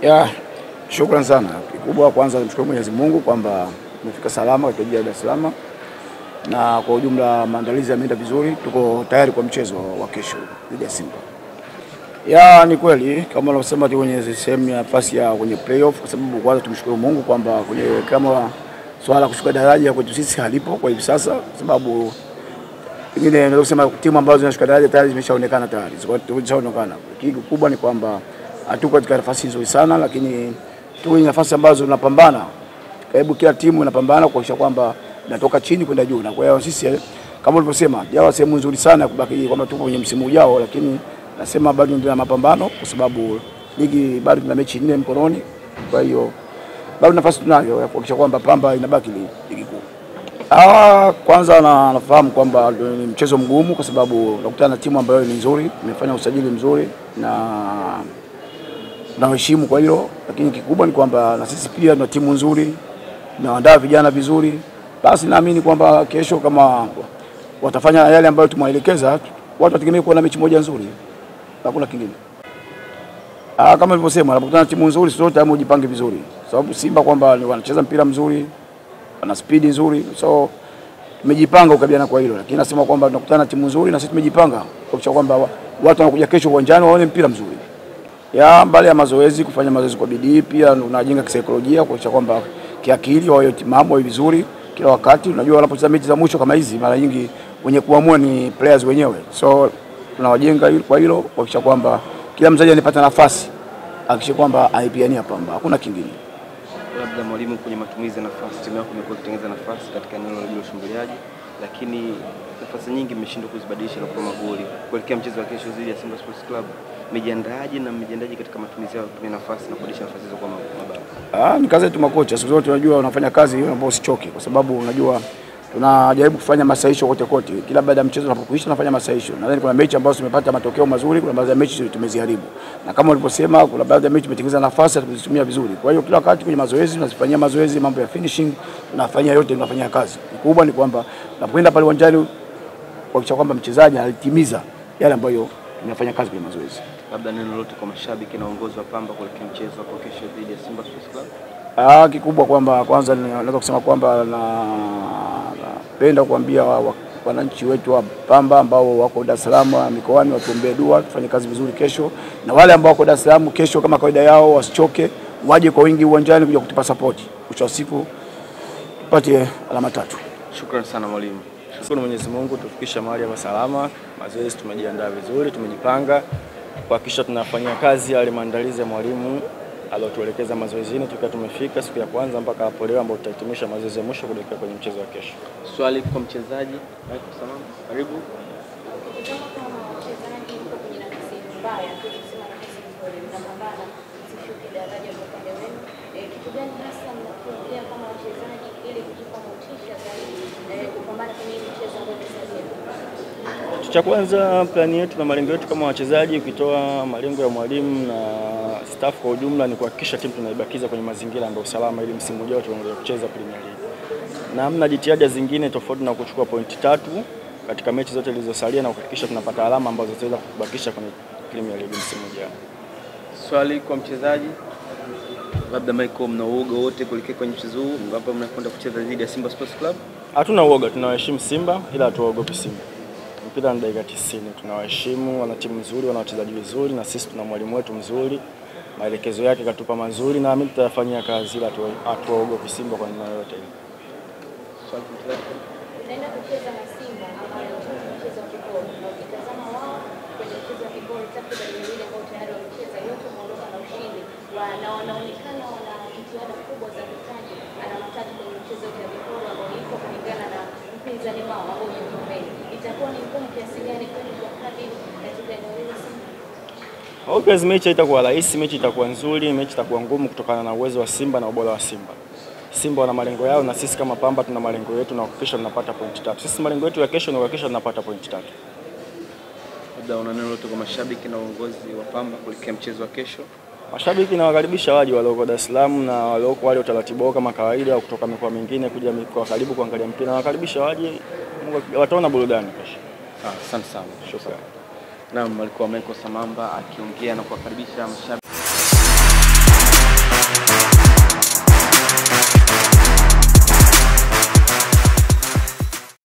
Ya, shukrani sana. Kikubwa kwanza nimshukuru Mwenyezi Mungu kwamba tumefika salama katika jiji la Dar es Salaam, na kwa ujumla maandalizi yameenda vizuri. Tuko tayari kwa mchezo wa kesho dhidi ya Simba. Ya, ni kweli kama unavyosema tu kwenye sehemu ya nafasi ya kwenye playoff, kwa sababu kwanza tumshukuru Mungu kwamba kwenye kama swala kushuka daraja kwetu sisi halipo kwa hivi sasa, kwa sababu pengine naweza kusema timu ambazo zinashuka daraja tayari zimeshaonekana tayari. Zimeshaonekana. Kikubwa ni kwamba hatuko katika nafasi nzuri sana, lakini tuko kwenye nafasi ambazo tunapambana. Karibu kila timu inapambana kuhakikisha kwamba inatoka chini kwenda juu. Na kwa hiyo sisi kama ulivyosema, jawa sehemu nzuri sana kubaki kwamba tuko kwenye msimu ujao, lakini nasema bado ndio mapambano kwa sababu ligi bado tuna mechi 4 mkononi. Kwa hiyo bado nafasi tunayo ya kuhakikisha kwamba Pamba inabaki ligi kuu. Kwanza nafahamu kwamba ni mchezo mgumu kwa sababu unakutana na timu ambayo ni nzuri, imefanya usajili mzuri na heshima kwa hilo, lakini kikubwa ni kwamba na sisi pia tuna timu nzuri na waandaa vijana vizuri. Basi naamini kwamba kesho kama watafanya yale ambayo tumewaelekeza, watu wategemea kuwa na mechi moja nzuri. Hakuna kingine. Kama nilivyosema, unapokutana na timu nzuri sote hapo ujipange vizuri. Sababu Simba kwamba wanacheza mpira mzuri, wana speed nzuri. So tumejipanga kukabiliana kwa hilo. Lakini nasema kwamba tunakutana na timu nzuri na sisi tumejipanga kuhakikisha kwamba watu wanakuja kesho uwanjani waone mpira mzuri. Mbali ya mazoezi, kufanya mazoezi kwa bidii, pia unajenga kisaikolojia kuhakikisha kwamba kiakili wao mambo vizuri kila wakati. Unajua wanapocheza mechi za mwisho kama hizi, mara nyingi wenye kuamua ni players wenyewe. So tunawajenga kwa hilo kuhakikisha kwamba kila mchezaji anapata nafasi, hakikisha kwamba aipiania Pamba. Hakuna kingine. Labda mwalimu, kwenye matumizi ya nafasi, timu yako imekuwa ikitengeneza nafasi katika eneo la ushambuliaji, lakini nafasi nyingi imeshindwa kuzibadilisha na kuwa magoli. Kuelekea mchezo wa kesho dhidi ya Simba Sports Club, mmejiandaje katika matumizi yao kutumia nafasi na kubadilisha nafasi hizo kwa mabao? Ni kazi yetu makocha. Sisi wote tunajua unafanya kazi hiyo ambayo usichoke, kwa sababu unajua tunajaribu kufanya masahisho kote. Kila baada ya mchezo unapokuisha tunafanya masahisho. Nadhani kuna mechi ambazo tumepata matokeo mazuri, kuna baadhi ya mechi tumeziharibu. Na kama ulivyosema, kuna baadhi ya mechi tumetengeneza nafasi na kuzitumia vizuri. Kwa hiyo kila wakati kwenye mazoezi tunazifanyia mazoezi, mambo ya finishing tunafanyia yote, tunafanyia kazi. Kikubwa ni kwamba tunapoenda pale uwanjani kuhakikisha kwamba mchezaji alitimiza yale ambayo tunafanya kazi kwenye mazoezi. Labda neno lolote kwa mashabiki na uongozi wa Pamba kuelekea mchezo wa kesho dhidi ya Simba Sports Club? Kikubwa kwamba kwanza naweza kusema kwamba napenda kuambia wananchi wetu wa Pamba ambao wako Dar es Salaam mikoani watuombee dua, tufanye kazi vizuri kesho, na wale ambao wako Dar es Salaam kesho kama kawaida yao wasichoke, waje kwa wingi uwanjani kuja kutupa support. Mwisho wa siku tupate alama 3. Shukrani sana mwalimu. Shukuru Mwenyezi Mungu tufikisha mahali hapa salama. Mazoezi tumejiandaa vizuri, tumejipanga kuhakikisha tunafanyia kazi yale maandalizi ya mwalimu alotuelekeza mazoezini. Tukiwa tumefika siku ya kwanza mpaka hapo leo ambapo tutahitimisha mazoezi ya mwisho kuelekea kwenye mchezo wa kesho. Swali kwa mchezaji, karibu. Cha kwanza, plani yetu na malengo yetu kama wachezaji, ukitoa malengo ya mwalimu na staff kwa ujumla, ni kuhakikisha timu tunaibakiza kwenye mazingira ambayo salama ili msimu ujao tuendelee kucheza Premier League. Na hamna jitihada zingine tofauti na kuchukua pointi 3 katika mechi zote zilizosalia na kuhakikisha tunapata alama ambazo zitaweza kubakisha kwenye Premier League msimu ujao. Swali kwa mchezaji, labda Michael, mna uoga wote kuelekea kwenye mchezo huu ambapo mnakwenda kucheza dhidi ya Simba Sports Club? Hatuna uoga, tunawaheshimu Simba ila hatuogopi Simba. Mpira ni dakika 90, tunawaheshimu, wana timu nzuri, wana wachezaji vizuri, na sisi tuna mwalimu wetu mzuri. Maelekezo yake katupa mazuri na mimi tutayafanyia kazi, ila hatuogopi Simba kwa namna yote ile. Swali kwa mchezaji, unaenda kucheza na Simba ambayo mchezo wa kiporo, na ukitazama wao kwenye mchezo wa kiporo takriban ile ambao tayari wamecheza yote wameondoka na ushindi, na wanaonekana wana jitihada kubwa za kutaji alama 3 kwenye mchezo wa kiporo ambao ipo kulingana na mpinzani wao ambao ni Pamba. Itakuwa ni ngumu kiasi gani kwani kwa kadri katika eneo hili? Obviously mechi itakuwa rahisi, mechi itakuwa nzuri, mechi itakuwa ngumu kutokana na uwezo wa Simba na ubora wa Simba. Simba wana malengo yao na sisi kama Pamba tuna malengo yetu na kuhakikisha tunapata pointi 3. Sisi malengo yetu ya kesho ni kuhakikisha tunapata pointi 3. Labda una neno lolote kwa mashabiki na uongozi wa Pamba kuelekea mchezo wa kesho? Mashabiki na wakaribisha waje walioko Dar es Salaam na walioko wale utaratibu kama kawaida au kutoka mikoa mingine kuja mikoa karibu kuangalia mpira, na wakaribisha waje, wataona burudani kesho. Asante sana. Shukrani. Naam, alikuwa Michael Samamba akiongea na kuwakaribisha mashabiki.